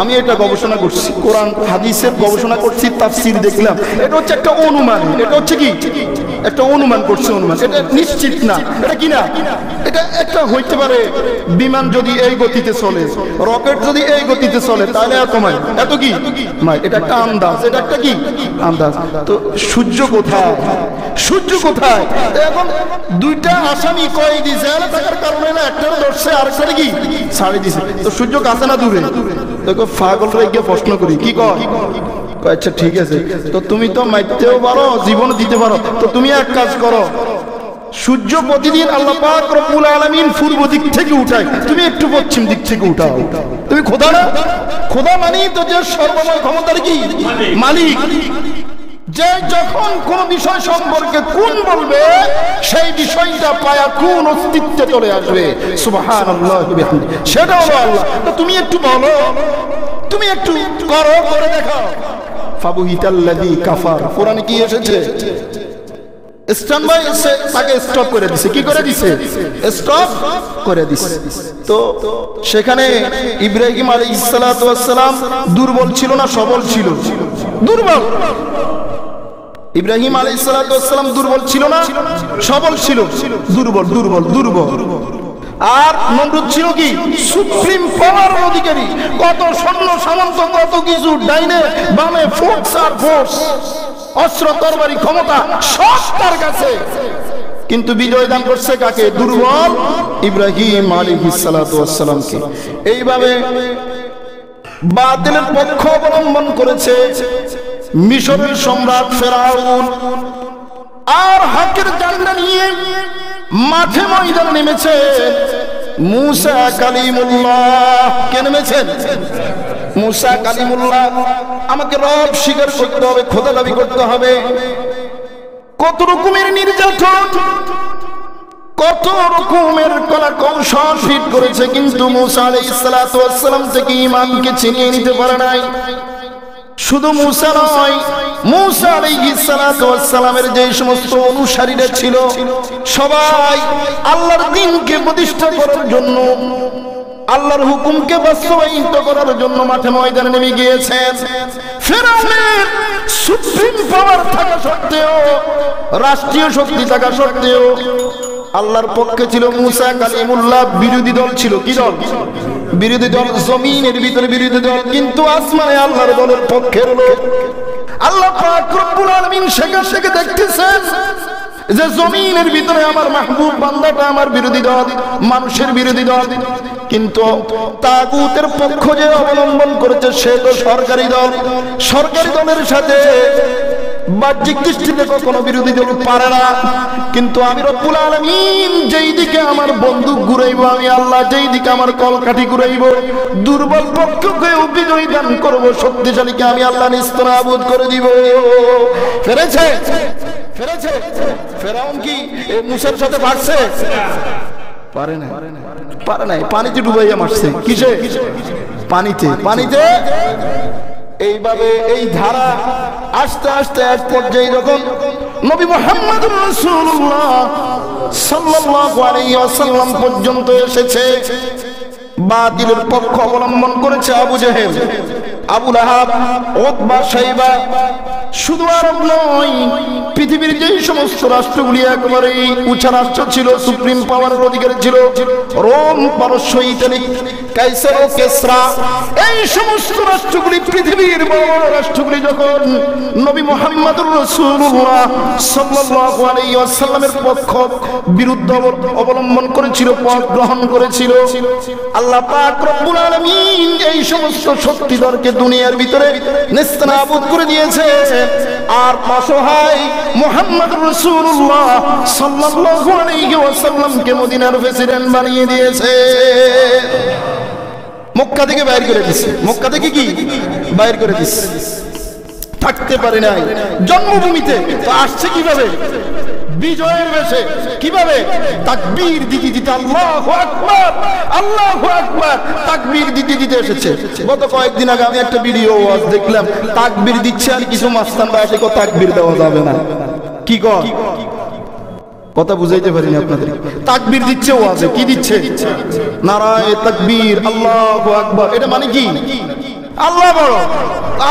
আমি এটা গবেষণা করছি, কোরআন হাদিসের গবেষণা করছি, তাফসীর দেখলাম। এটা হচ্ছে একটা অনুমান। এটা হচ্ছে কি একটা অনুমান করছে। অনুমান, এটা নিশ্চিত না। এটা কি না? এটা একটা হইতে পারে বিমান যদি এই গতিতে চলে, রকেট যদি এই গতিতে চলে, তাহলে এত কি নাই। এটা একটা আন্দাজ। এটা একটা কি আন্দাজ। তো সূর্য কোথায়? সূর্য কোথায়? এখন দুইটা আসামি কয়েদি জেলে থাকার কারণে না একটার ধরছে আরেকটারে কি ছাড়ি দিছে। তো সূর্য কাছে না দূরে? দেখো পাগলরা গিয়ে প্রশ্ন করি কি কয়? আচ্ছা ঠিক আছে, তো তুমি তো মারতেও পারো, জীবন দিতে পারো। তো তুমি এক কাজ করো, সূর্য প্রতিদিন আল্লাহ পাক রব্বুল আলামিন পূর্ব দিক থেকে উঠায়, তুমি একটু পশ্চিম দিক থেকে উঠাও। তুমি খোদা না? খোদা মানে তো যে সর্বময় ক্ষমতার কি মালিক, যে যখন কোন বিষয় সম্পর্কে কোন বলবে সেই বিষয়টা পায়া কোন অস্তিত্বে চলে আসবে। সুবহানাল্লাহ, সেটা হলো আল্লাহ। তো তুমি একটু বলো, তুমি একটু করো, করে দেখাও। ফাবুহিতাল্লাযী কাফার, কোরআনে কি এসেছে? স্ট্যান্ড বাই, তাকে স্টপ করে দিছে। কি করে দিছে? স্টপ করে দিছে। তো সেখানে ইব্রাহিম আলাইহিস সালাতু ওয়াস সালাম দুর্বল ছিল না সবল ছিল? দুর্বল। ইব্রাহিম আলাইহিস সালাতু ওয়াস সালাম দুর্বল ছিল না সবল ছিল? দুর্বল, দুর্বল, দুর্বল। আর নমরুদ ছিল কি সুপ্রিম পাওয়ার অধিকারী। কত সৈন্য সামন্ত, কত কিছু, ডাইনে বামে ফোর্স আর ফোর্স, অস্ত্র তরবারি ক্ষমতা সব তার কাছে। কিন্তু বিজয় দান করছে কাকে? দুর্বল ইব্রাহিম আলাইহিস সালাতু ওয়াস সালামকে। এইভাবে বাতিলের পক্ষ অবলম্বন করেছে মিশরের সম্রাট ফেরাউন, আর হকের ঝান্ডা নিয়ে মাঠে ময়দানে নেমেছে মুসা কালিমুল্লাহ। কে নেমেছেন? মুসা কালিমুল্লাহ। আমাকে রব স্বীকার করতে হবে, খোদা দাবি করতে হবে। কত রকমের নির্যাতন, কত রকমের কলা কৌশল ফিট করেছে, কিন্তু মুসা আলাইহিস সালাতু ওয়াস সালাম থেকে ঈমানকে ছিনিয়ে নিতে পারে নাই। শুধু মুসা নয়, মূসা আলাইহিস সালাতু ওয়াস সালামের যে সমস্ত অনুসারীরা ছিল সবাই আল্লাহর দ্বীনকে প্রতিষ্ঠা করার জন্য, আল্লাহর হুকুমকে বাস্তবায়িত করার জন্য মাঠে ময়দানে নেমে গিয়েছেন। ফিরআউনের সুপ্রিম পাওয়ার থাকা সত্ত্বেও, রাষ্ট্রীয় শক্তি থাকা সত্ত্বেও আল্লাহর পক্ষে ছিল মূসা কালিমুল্লাহ, বিরোধী দল ছিল কি দল? বিরোধী দল। জমিনের ভিতরে বিরোধী দল, কিন্তু আসমানে আল্লাহর দলের পক্ষের লোক। আল্লাহ পাক রব্বুল আলামিন সেখানে দেখতেছেন যে জমিনের ভিতরে আমার মাহবুব বান্দাটা আমার বিরোধী দল, মানুষের বিরোধী দল, কিন্তু তাগুতের পক্ষ যে অবলম্বন করেছে সে তো সরকারি দল। সরকারি দলের সাথে বাহ্যিক দৃষ্টিতে কখনো বিরোধী দল পারে না, কিন্তু আমি রব্বুল আলামিন যেই দিকে আমার বন্দুক ঘুরাইব, আমি আল্লাহ যেই দিকে আমার কলকাঠি ঘুরাইব, দুর্বল পক্ষকে বিজয় দান করব, শক্তিশালীকে আমি আল্লাহ নিস্তানাবুদ করে দিব। ফেরেছে ফেরেছে ফেরাউন কি মূসার সাথে পারছে? পারে না, পারে নাই। পানিতে ডুবাইয়া মারছে। কিসে? পানিতে। পানিতে এইভাবে এই ধারা আস্তে আস্তে এক পর্যায়ে যখন নবী মুহাম্মদুর রাসূলুল্লাহ সাল্লাল্লাহু আলাইহি ওয়াসাল্লাম পর্যন্ত এসেছে, বাতিলের পক্ষ অবলম্বন করেছে আবু জেহেল, আবু লাহাব, উতবা, শাইবা। শুধু আরব নয়, পৃথিবীর যেই সমস্ত রাষ্ট্রগুলি একেবারে উঁচা রাষ্ট্র ছিল, সুপ্রিম পাওয়ারের অধিকারী ছিল, রোম, পারস্য, ইতালি, কাইসার ও কেসরা, এই সমস্ত রাষ্ট্রগুলি, পৃথিবীর বড় বড় রাষ্ট্রগুলি যখন নবী মুহাম্মদুর রাসূলুল্লাহ সাল্লাল্লাহু আলাইহি ওয়াসাল্লামের পক্ষ বিরুদ্ধ অবলম্বন করেছিল, পথ গ্রহণ করেছিল, আল্লাহ পাক রব্বুল আলামিন এই সমস্ত শক্তিধরকে দুনিয়ার ভিতরে নেস্তানাবুদ করে দিয়েছে। আর অসহায় মুহাম্মদুর রাসূলুল্লাহ সাল্লাল্লাহু আলাইহি ওয়াসাল্লামকে মদিনার প্রেসিডেন্ট বানিয়ে দিয়েছে। মক্কা থেকে বাইর করে দিয়েছে। মক্কা থেকে কি বাইর করে দিয়েছে? থাকতে পারে নাই জন্মভূমিতে, তো আসছে কিভাবে? বিজয়ের বেশে। কিভাবে? তাকবীর দিতে দিতে, আল্লাহু আকবার, আল্লাহু আকবার, তাকবীর দিতে দিতে এসেছে। গত কয়েকদিন আগে আমি একটা ভিডিও ওয়াজ দেখলাম, তাকবীর দিচ্ছে আর কিছু মাস্তানরা এসে কো তাকবীর দেওয়া যাবে না। কি কর? কথা বুঝাইতে পারিনি আপনাদের। তাকবীর দিচ্ছে ওয়াজে, কি দিচ্ছে? নারায়ে তাকবীর, আল্লাহু আকবার। এটা মানে কি? আল্লাহ বড়।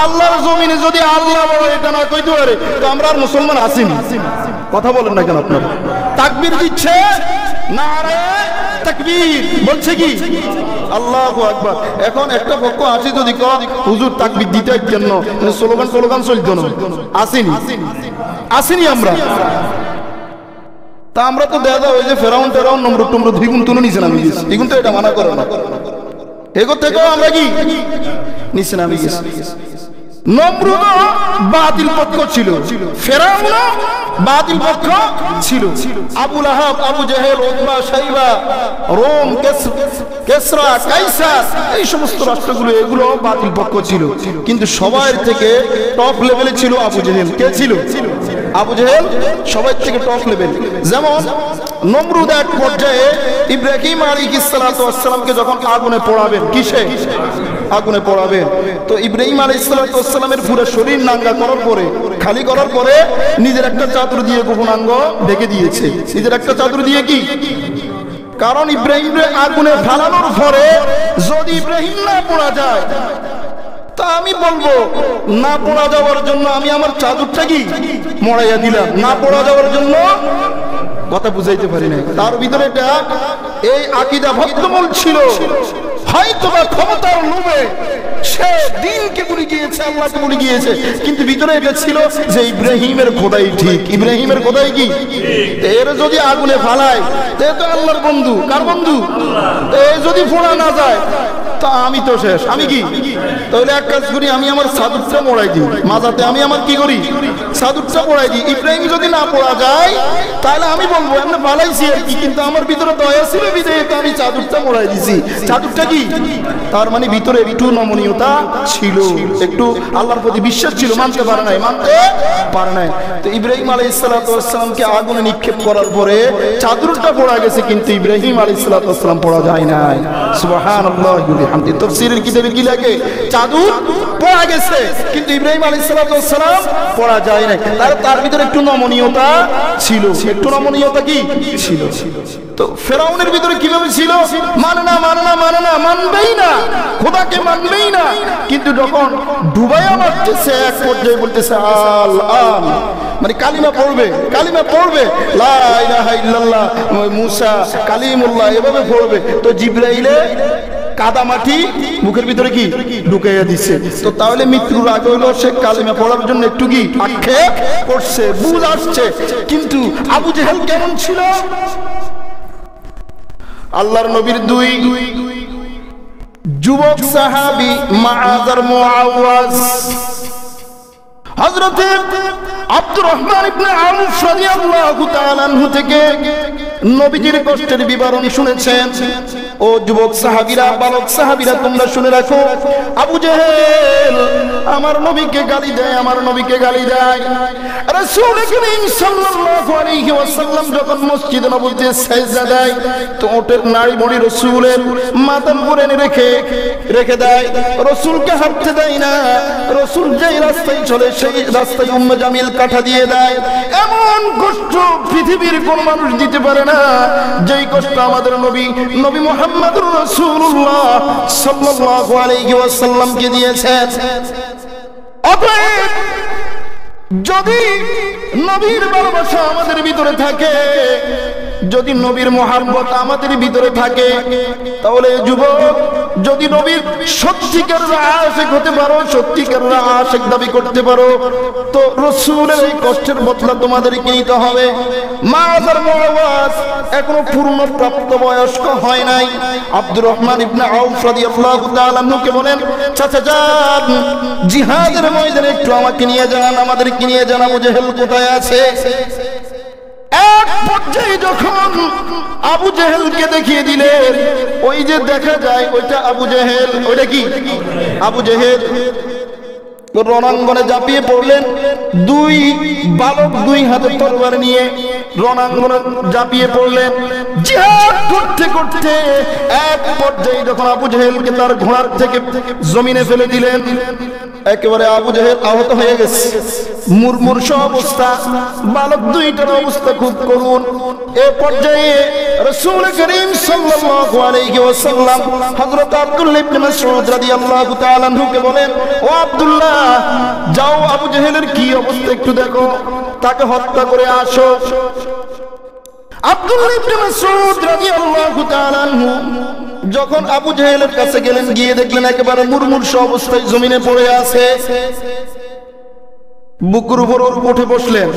আল্লাহর জমিনে যদি আল্লাহ বড় এটা না কইতে পারে, তো আমরা আর মুসলমান আসিনি। কথা বলেন না কেন আপনারা? তাকবীর দিচ্ছে, নারায়ে তাকবীর বলছে কি? আল্লাহু আকবার। এখন একটা পক্ষ আসি যদি কয় হুজুর তাকবীর দিতে জন্য স্লোগান চলতো না, আসিনি আমরা। তা আমরা তো দাদা ওই যে ফেরাউন টেরাউন নমরুদ টমরুদ দ্বিগুণ তুলে নিছেন, আমি দ্বিগুণ তো এটা মানা করে না। এগোর থেকেও আমরা কি নিছেন, আমি গেছি। নমরুদ বাতিল পক্ষ ছিল, ফেরাউন বাতিল পক্ষ ছিল, আবু লাহাব, আবু জেহেল, উতবা, শাইবা, রোম, কেসরা, কাইসার, এই সমস্ত রাষ্ট্রগুলো এগুলো বাতিল পক্ষ ছিল। কিন্তু সবার থেকে টপ লেভেলে ছিল আবু জেহেল। কে ছিল? আবু জেহেল সবার থেকে টপ লেভেল। যেমন নমরুদ এক পর্যায়ে ইব্রাহিম আলাইহিস সালাতু ওয়াস সালামকে যখন আগুনে পোড়াবেন, কিসে আগুনে পোড়াবেন, তো ইব্রাহিম আলাইহিস সালাতু ওয়াস সালামের পুরো শরীর নাঙ্গা করার পরে, খালি করার পরে নিজের একটা চাদর দিয়ে গোপনাঙ্গ ঢেকে দিয়েছে। নিজের একটা চাদর দিয়ে কি? কারণ ইব্রাহিমকে আগুনে ফেলানোর পরে যদি ইব্রাহিম না পোড়া যায়, তা আমি বলবো না পোড়া যাওয়ার জন্য আমি আমার চাদরটা কি মড়াইয়া দিলাম, না পোড়া যাওয়ার জন্য। কথা বুঝাইতে পারি না। তার ভিতরে এটা এই আকীদা ভক্তমূল ছিল। হয়তো বা ক্ষমতার লোভে সে দিনকে ভুলে গিয়েছে, আল্লাহকে ভুলে গিয়েছে, কিন্তু ভিতরে এটা ছিল যে ইব্রাহিমের খোদাই ঠিক, ইব্রাহিমের খোদাই কি। এর যদি আগুনে ফালায় তে তো আল্লাহর বন্ধু। কার বন্ধু? এ যদি ফোড়া না যায় তা আমি তো শেষ। আমি কি? তাহলে এক কাজ করি, আমি আমার চাদরটা মোড়াই দিই মাজাতে। আমি আমার কি করি? চাদরটা মোড়াই দিই। ইব্রাহিম যদি না পড়া যায় তাহলে আমি বলবো আমরা পালাইছি আর কি, কিন্তু আমার ভিতরে দয়া ছিল বিধায় আমি চাদরটা মোড়াই দিছি। চাদরটা কি? তার মানে ভিতরে একটু নমনীয়তা ছিল, একটু আল্লাহর প্রতি বিশ্বাস ছিল। মানতে পারে নাই। তো ইব্রাহিম আলাইহিস সালাতু ওয়াস সালামকে আগুনে নিক্ষেপ করার পরে চাদরটা পড়া গেছে, কিন্তু ইব্রাহিম আলাইহিস সালাতু ওয়াস সালাম পড়া যায় নাই। সুবহানাল্লাহ। বিহামদি। তাফসীরের কিতাবে কি লেখে? চাদর পড়া গেছে, কিন্তু ইব্রাহিম আলাইহিস সালাম পড়া যায় না। তার ভিতরে একটু নমনীয়তা ছিল, একটু নমনীয়তা কি ছিল। তো ফেরাউনের ভিতরে কিভাবে ছিল? মানে না, মানে না, মানে না, মানবেই না, খোদাকে মানবেই না। কিন্তু যখন ডুবাইয়া মারতেছে, এক পর্যায়ে বলতেছে আল্লাহ, মানে কালিমা পড়বে, কালিমা পড়বে, লা ইলাহা ইল্লাল্লাহ মুসা কালিমুল্লাহ, এভাবে পড়বে। তো জিবরাইলে কাদা মাটি মুখের ভিতরে কি ঢুকাইয়া দিচ্ছে। তো তাহলে মৃত্যুর আগে হলো সে কালিমা পড়ার জন্য একটু কি আক্ষেপ করছে, বুঝ আসছে। কিন্তু আবু জেহেল কেমন ছিল? আল্লাহর নবীর দুই যুবক সাহাবী মুআয আর মুআওয়াজ, হযরত আব্দুর রহমান ইবনে আউফ রাদিয়াল্লাহু তাআলা আনহু থেকে নবীজির কষ্টের বিবরণ শুনেছেন। ও যুবক সাহাবীরা, বালক সাহাবীরা, তোমরা শুনে রাখো, আবু জেহেল আমার নবীকে গালি দেয়, আমার নবীকে গালি দেয়। রাসূল করিম সাল্লাল্লাহু আলাইহি ওয়াসাল্লাম যখন মসজিদে নববীতে সিজদা দেয়, তো ওটের নাড়ি বড়ি রাসূলের মাথার উপরে রেখে দেয়, রাসূলকে হাঁটতে দেয় না। রাসূল যেই রাস্তায় চলে সেই রাস্তায় উম্মে জামিল কাঁটা দিয়ে দেয়। এমন কষ্ট পৃথিবীর কোন মানুষ দিতে পারে না যেই কষ্ট আমাদের নবী মুহাম্মদুর রাসূলুল্লাহ সাল্লাল্লাহু আলাইহি ওয়াসাল্লামকে দিয়েছেন। অতএব যদি নবীর ভালোবাসা আমাদের ভিতরে থাকে, যদি নবীর মহব্বত আমাদের ভিতরে থাকে, তাহলে যুবক যদি নবীর সত্যিকার আশিক হতে পারো, সত্যিকার আশিক দাবি করতে পারো, তো রাসূলের এই কষ্টের বদলা তোমাদেরকে নিতে হবে। মুআয আর মুআওয়াজ এখনো পূর্ণ প্রাপ্ত বয়স্ক হয় নাই। আব্দুর রহমান ইবনে আউফ রাদিয়াল্লাহু তাআলা আনহুকে বলেন, চাচা যান, জিহাদের ময়দানে একটু আমাকে নিয়ে যান, আমাদেরকে নিয়ে যান, আবু জেহেল কোথায় আছে। এক পর্যায়ে যখন আবু জেহেলকে দেখিয়ে দিলেন, ওই যে দেখা যায় ওইটা আবু জেহেল, ওইটা কি আবু জেহেল, রণাঙ্গনে ঝাঁপিয়ে পড়লেন। দুই বালক দুই হাতে তরবার নিয়ে রণাঙ্গনে ঝাঁপিয়ে পড়লেন, জিহাদ করতে করতে এক পর্যায়ে যখন আবু জেহেলকে তার ঘোড়ার থেকে জমিনে ফেলে দিলেন, একেবারে আবু জেহেল আহত হয়ে গেছে, মুরমুরষ অবস্থা, বালক দুইটার অবস্থা খুব করুণ। এ পর্যায়ে রাসূল করিম সাল্লাল্লাহু আলাইহি ওয়াসাল্লাম হযরত আব্দুল্লাহ ইবনে মাসউদ রাদিয়াল্লাহু তাআলা আনহুকে বলেন, ও আব্দুল্লাহ, যাও আবু জেহেলের কি অবস্থা একটু দেখো, তাকে হত্যা করে আসো। আব্দুল্লাহ ইবনে মাসউদ রাদিয়াল্লাহু তাআলা আনহু যখন আবু জেহেলের কাছে গেলেন, গিয়ে দেখলেন একেবারে মুরমুরষ অবস্থায় জমিনে পড়ে আছে। বুকের উপর উঠে বসলেন।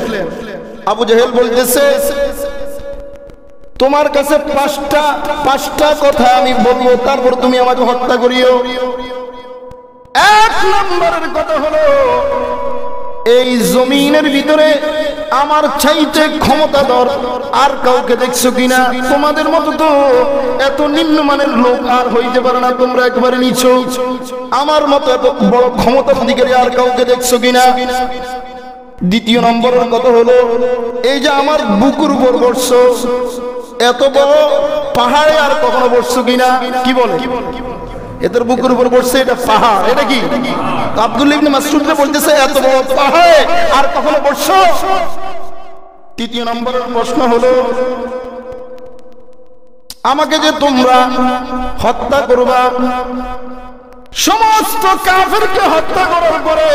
আবু জেহেল বলতেছে, তোমার কাছে পাঁচটা কথা আমি বলবো, তারপর তুমি আমাকে হত্যা করিও। এক নম্বরের কথা হলো, এই জমিনের ভিতরে আমার চাইতে ক্ষমতাধর আর কাউকে দেখছো কিনা? তোমাদের মতো তো এত নিম্নমানের লোক আর হইতে পারে না, তোমরা একবারে নিছো। আমার মতো এত বড় ক্ষমতার অধিকারী আর কাউকে দেখছো কিনা? দ্বিতীয় নম্বরের কথা হলো, এই যে আমার বুকের উপর বসছো, এত বড় পাহাড়ে আর কখনো বসছো কিনা? কি বলে? এদের বুকের উপর বসছে, এটা পাহাড়, এটা কি? আব্দুল্লাহ ইবনে মাসউদ বলতেছে, এত বড় পাহাড়ে আর কখনো বসছো? তৃতীয় নম্বরের প্রশ্ন হলো, আমাকে যে তোমরা হত্যা করবা, সমস্ত কাফেরকে হত্যা করার পরে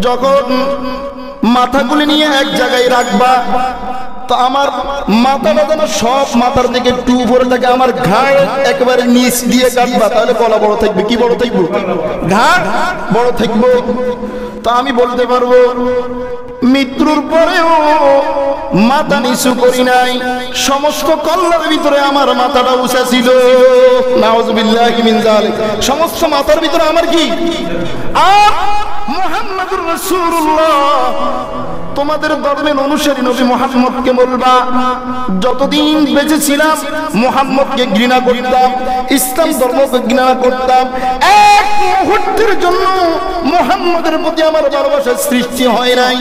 যখন মাথাগুলি নিয়ে এক জায়গায় রাখবা, তো আমার মাথাটা যেন সব মাথার দিকে একটু উপরে থাকে, আমার ঘাড় একেবারে নিচ দিয়ে কাটবা, তাহলে গলা বড় থাকবে। কি বড় থাকবো? ঘাড় বড় থাকবো। তা আমি বলতে পারবো, মৃত্যুর পরেও মাথা নিচু করি নাই, সমস্ত কল্লার ভিতরে আমার মাথাটা উঁচা ছিল। নাউযুবিল্লাহি মিন যালিক। সমস্ত মাথার ভিতরে আমার কি? আর মুহাম্মদুর রাসূলুল্লাহ তোমাদের ধর্মের অনুসারী নবী মুহাম্মদকে বলবা যতদিন বেঁচে ছিলাম মুহাম্মদকে ঘৃণা করতাম, ইসলাম ধর্মকে ঘৃণা করতাম, এক মুহূর্তের জন্য মুহাম্মদের প্রতি আমার ভালোবাসার সৃষ্টি হয় নাই,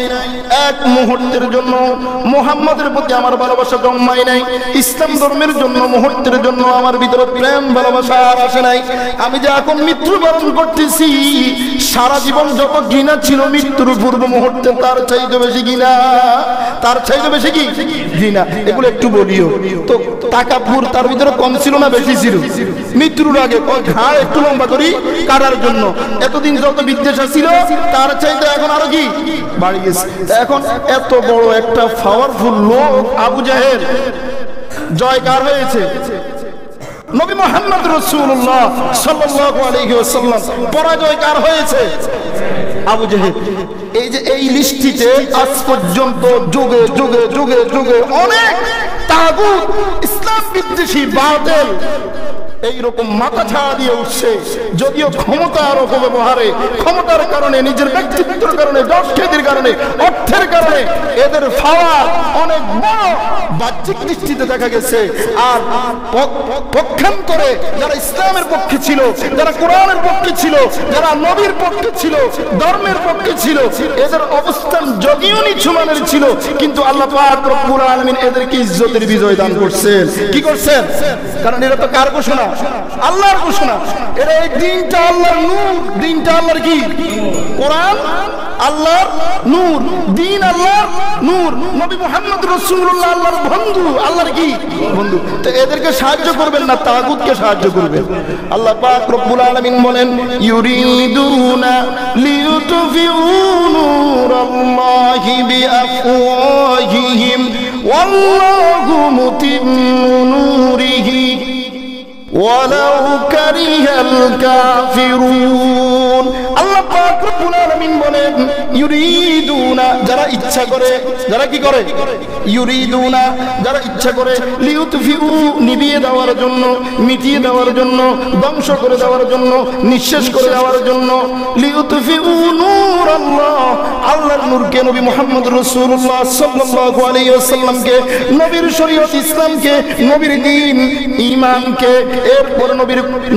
এক মুহূর্তের জন্য মুহাম্মদের প্রতি আমার ভালোবাসা জন্মায় নাই, ইসলাম ধর্মের জন্য মুহূর্তের জন্য আমার ভিতরে প্রেম ভালোবাসা আর আসে নাই। আমি যে এখন মৃত্যুবরণ করতেছি, সারা জীবন যত ঘৃণা ছিল মৃত্যুর পূর্ব মুহূর্তে তার চাইতে বেশি ঘৃণা, তার চাইতে বেশি কি ঘৃণা। এগুলো একটু বলিও তো, তাকাপুর তার ভিতরে কম ছিল না বেশি ছিল? মৃত্যুর আগে ঘাড় একটু লম্বা করি কাটার জন্য এতদিন যত বিদ্বেষ ছিল তার চাইতে এখন আরো কি বাড়ি গেছে। এখন এত বড় একটা পাওয়ারফুল লোক আবু জাহেল জয়কার হয়েছে, নবী মুহাম্মদ রাসূলুল্লাহ সাল্লাল্লাহু আলাইহি ওয়াসাল্লাম পরাজয়কার হয়েছে আবু জাহেল। এই যে এই লিস্টিতে আজ পর্যন্ত যুগে যুগে যুগে যুগে অনেক তাগুত ইসলাম বিদ্বেষী বাতিল এইরকম মাথা ছাড়া দিয়ে উঠছে, যদিও ক্ষমতার অপব্যবহারে, ক্ষমতার কারণে, নিজের ব্যক্তিত্বের কারণে, দর্শকের কারণে, অর্থের কারণে এদের পাওয়ার অনেক বড় বাহ্যিক দৃষ্টিতে দেখা গেছে। আর পক্ষান্তরে যারা ইসলামের পক্ষে ছিল, যারা কোরআনের পক্ষে ছিল, যারা নবীর পক্ষে ছিল, ধর্মের পক্ষে ছিল, এদের অবস্থান যদিও নিচু মানের ছিল, কিন্তু আল্লাহ পাক রব্বুল আলামিন এদেরকে ইজ্জতের বিজয় দান করছেন। কি করছেন? কারণ এরা তো কার ঘোষণা? আল্লাহর ঘোষণা। এরা এই দিনটা আল্লাহর নূর, দিনটা আল্লাহর কি কোরআন আল্লাহর নূর, দিন আল্লাহর নূর, নবী মুহাম্মদ রাসূলুল্লাহ আল্লাহর বন্ধু, আল্লাহর কি বন্ধু। তো এদেরকে সাহায্য করবেন না, তাগুতকে সাহায্য করবেন। আল্লাহ পাক রব্বুল আলামিন বলেন ইউরিদুনা লিইউতফিউ নূরাল্লাহি বিআফওয়াহিহিম ওয়াল্লাহু মুতিম্মু নূরিহি ওয়ালাউ কারিহাল কাফিরুন। আল্লাহ পাক রব্বুল আলামিন বলেন ইউরিদুনা, যারা ইচ্ছা করে, যারা কি করে? ইউরিদুনা, যারা ইচ্ছা করে, লিউতফিউ, নিভিয়ে দেওয়ার জন্য, মিটিয়ে দেওয়ার জন্য, ধ্বংস করে দেওয়ার জন্য, নিঃশেষ করে দেওয়ার জন্য, লিউতফিউ নূরাল্লাহ, আল্লাহর নূরকে, নবী মুহাম্মদ রাসূলুল্লাহ সাল্লাল্লাহু আলাইহি ওয়াসাল্লামকে, নবীর শরীয়ত ইসলামকে, নবীর দ্বীন ঈমানকে, এরপর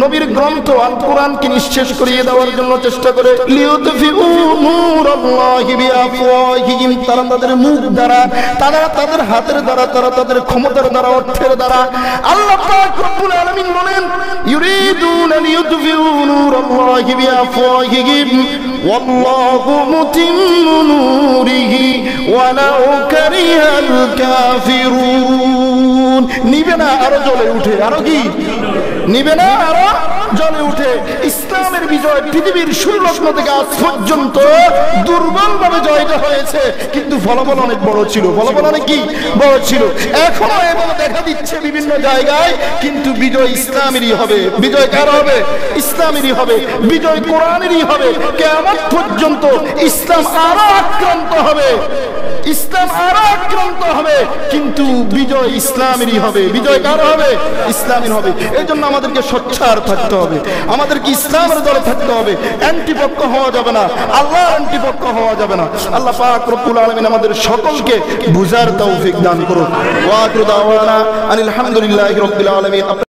নবীর গ্রন্থ আল কোরআনকে নিঃশেষ করিয়ে দেওয়ার জন্য চেষ্টা করে। লিউতফিউ নূরাল্লাহি বিআফওয়াহিহিম, তারা তাদের মুখ দ্বারা, তারা তাদের হাতের দ্বারা, তারা তাদের ক্ষমতার দ্বারা, অর্থের দ্বারা। আল্লাহ পাক রব্বুল আলামিন বলেন ইউরিদুনা লিউতফিউ নূরাল্লাহি বিআফওয়াহিহিম ওয়াল্লাহু মুতিম্মু নূরিহি ওয়ালাউ কারিহাল কাফিরুন। নিবে না, আরো জ্বলে উঠে, আরো কি নিবে না, আরো জ্বলে উঠে। ইসলামের বিজয় পৃথিবীর সুলগ্ন থেকে আজ পর্যন্ত দুর্বল ভাবে জয়টা হয়েছে, কিন্তু ফলাফল অনেক বড় ছিল, ফলাফল অনেক কি বড় ছিল। এখনো এগুলো দেখা দিচ্ছে বিভিন্ন জায়গায়, কিন্তু বিজয় ইসলামেরই হবে। বিজয় কার হবে? ইসলামেরই হবে, বিজয় কোরআনেরই হবে। কিয়ামত পর্যন্ত ইসলাম আরো আক্রান্ত হবে, ইসলাম আরো আক্রান্ত হবে, কিন্তু বিজয় ইসলামেরই হবে। বিজয় কার হবে? ইসলামের হবে। এই জন্য আমাদেরকে সোচ্চার থাকতে হবে, আমাদেরকে ইসলামের দলে থাকতে হবে। অ্যান্টিপক্ষ হওয়া যাবে না, আল্লাহর অ্যান্টিপক্ষ হওয়া যাবে না। আল্লাহ পাক রব্বুল আলামিন আমাদের সকলকে বুঝার তৌফিক দান করুন। ওয়া আখিরু দাওয়ানা আনিল হামদুলিল্লাহি রাব্বিল আলামিন।